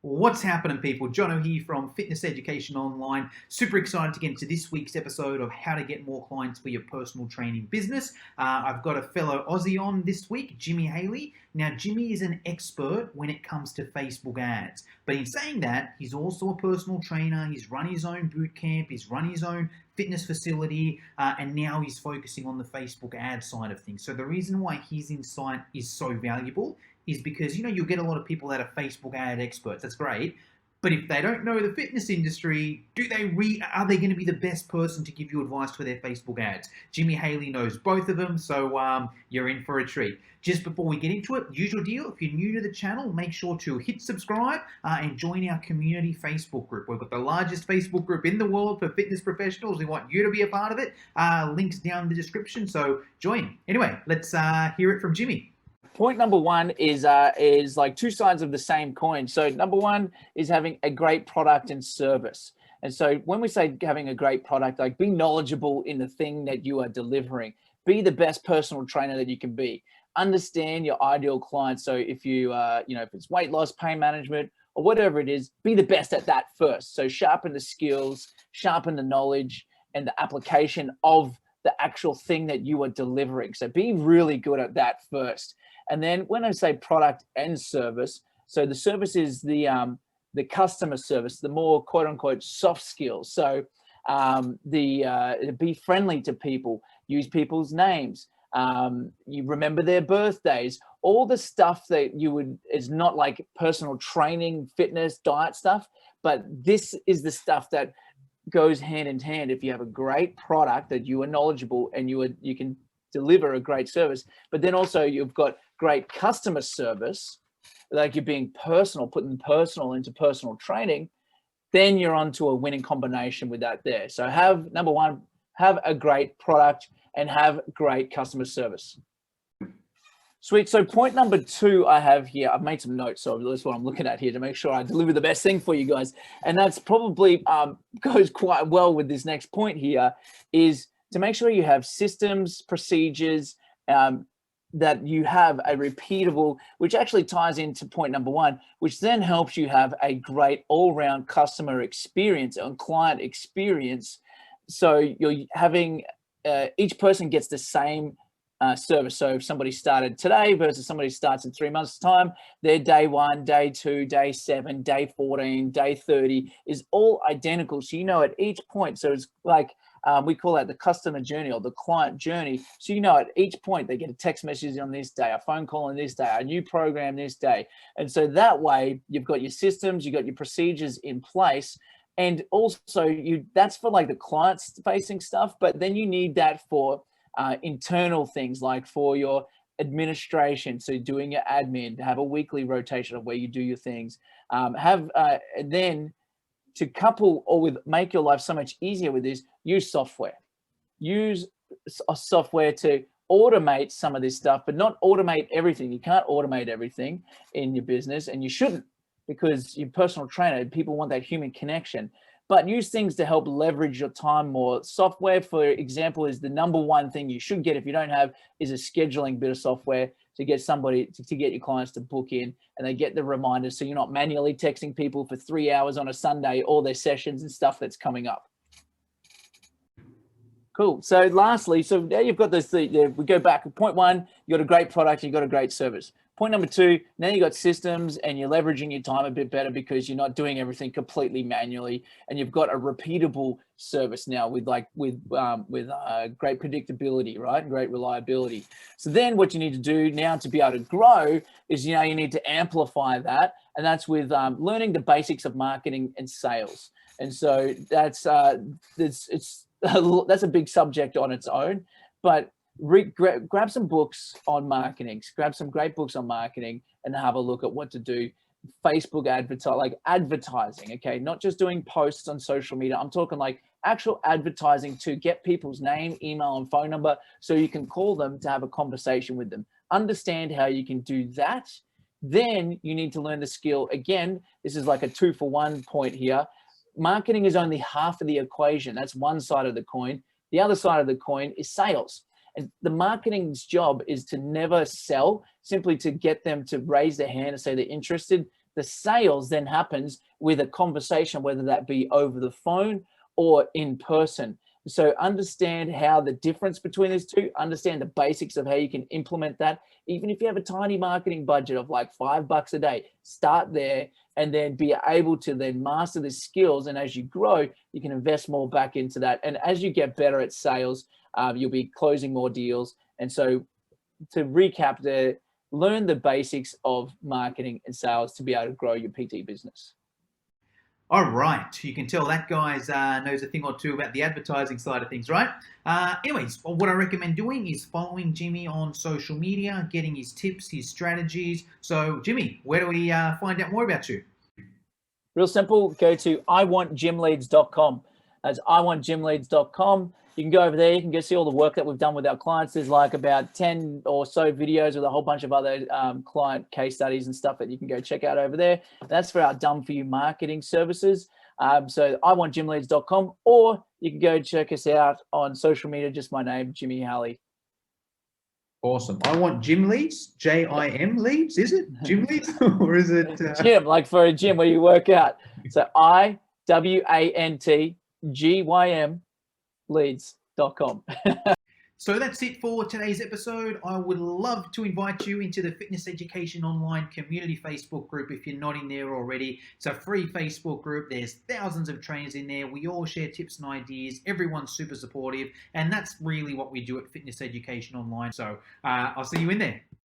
What's happening, people? Jono here from Fitness Education Online. Super excited to get into this week's episode of how to get more clients for your personal training business. I've got a fellow Aussie on this week, Jimmy Halley. Now, Jimmy is an expert when it comes to Facebook ads. But in saying that, he's also a personal trainer. He's run his own boot camp. He's run his own fitness facility. And now he's focusing on the Facebook ad side of things. So the reason why his insight is so valuable is because, you'll get a lot of people that are Facebook ad experts. That's great. But if they don't know the fitness industry, are they going to be the best person to give you advice for their Facebook ads? Jimmy Halley knows both of them, so you're in for a treat. Just before we get into it, usual deal, if you're new to the channel, make sure to hit subscribe and join our community Facebook group. We've got the largest Facebook group in the world for fitness professionals. We want you to be a part of it. Links down in the description, so join. Anyway, let's hear it from Jimmy. Point number one is like two sides of the same coin. So number one is having a great product and service. And so when we say having a great product, like be knowledgeable in the thing that you are delivering, be the best personal trainer that you can be, understand your ideal client. So if you, if it's weight loss, pain management, or whatever it is, be the best at that first. So sharpen the skills, sharpen the knowledge and the application of the actual thing that you are delivering. So be really good at that first. And then when I say product and service, so the service is the customer service, the more quote unquote soft skills. So be friendly to people, use people's names, you remember their birthdays, all the stuff that is not like personal training, fitness, diet stuff, but this is the stuff that goes hand in hand. If you have a great product that you are knowledgeable and you can deliver a great service, but then also you've got great customer service, like you're being personal, putting personal into personal training, then you're onto a winning combination with that there. So number one, have a great product and have great customer service. Sweet. So point number two I have here, I've made some notes, so that's what I'm looking at here to make sure I deliver the best thing for you guys. And that's probably goes quite well with this next point here, is to make sure you have systems, procedures, that you have a repeatable, which actually ties into point number one, which then helps you have a great all-round customer experience and client experience. So you're having, each person gets the same service. So if somebody started today versus somebody starts in 3 months' time, their day 1, day 2, day 7, day 14, day 30 is all identical. So at each point, so it's like, we call that the customer journey or the client journey. So at each point they get a text message on this day, a phone call on this day, a new program this day. And so that way you've got your systems, you've got your procedures in place. And also that's for like the clients facing stuff, but then you need that for internal things, like for your administration. So doing your admin, have a weekly rotation of where you do your things, then to couple or make your life so much easier with this, use software. Use a software to automate some of this stuff, but not automate everything. You can't automate everything in your business, and you shouldn't, because you're a personal trainer, people want that human connection. But use things to help leverage your time more. Software, for example, is the number one thing you should get if you don't have, is a scheduling bit of software to get somebody, to get your clients to book in, and they get the reminders so you're not manually texting people for 3 hours on a Sunday, all their sessions and stuff that's coming up. Cool. So lastly, so now you've got this, we go back. Point one, you got a great product, you got a great service. Point number two, now you got systems and you're leveraging your time a bit better because you're not doing everything completely manually, and you've got a repeatable service now with great predictability, right? And great reliability. So then what you need to do now to be able to grow is, you need to amplify that. And that's with learning the basics of marketing and sales. And so that's a big subject on its own, but grab some books on marketing, grab some great books on marketing and have a look at what to do. Facebook advertising, okay? Not just doing posts on social media. I'm talking like actual advertising to get people's name, email, and phone number so you can call them to have a conversation with them. Understand how you can do that. Then you need to learn the skill. Again, this is like a 2-for-1 point here. Marketing is only half of the equation. That's one side of the coin. The other side of the coin is sales. And the marketing's job is to never sell, simply to get them to raise their hand and say they're interested. The sales then happens with a conversation, whether that be over the phone or in person. So understand how the difference between these two, understand the basics of how you can implement that. Even if you have a tiny marketing budget of like $5 a day, start there and then be able to then master the skills. And as you grow, you can invest more back into that. And as you get better at sales, you'll be closing more deals. And so to recap, learn the basics of marketing and sales to be able to grow your PT business. All right, you can tell that guy knows a thing or two about the advertising side of things, right? Anyways, what I recommend doing is following Jimmy on social media, getting his tips, his strategies. So, Jimmy, where do we find out more about you? Real simple, go to iwantgymleads.com. That's iwantgymleads.com. You can go over there. You can go see all the work that we've done with our clients. There's like about 10 or so videos with a whole bunch of other client case studies and stuff that you can go check out over there. That's for our done-for-you marketing services. So iwantgymleads.com, or you can go check us out on social media. Just my name, Jimmy Halley. Awesome. I want gym leads, J-I-M leads, is it? Gym leads? Or is it? Gym, like for a gym where you work out. So iwantgym leads.com. So that's it for today's episode. I would love to invite you into the Fitness Education Online community Facebook group if you're not in there already. It's a free Facebook group. There's thousands of trainers in there. We all share tips and ideas. Everyone's super supportive. And that's really what we do at Fitness Education Online. So I'll see you in there.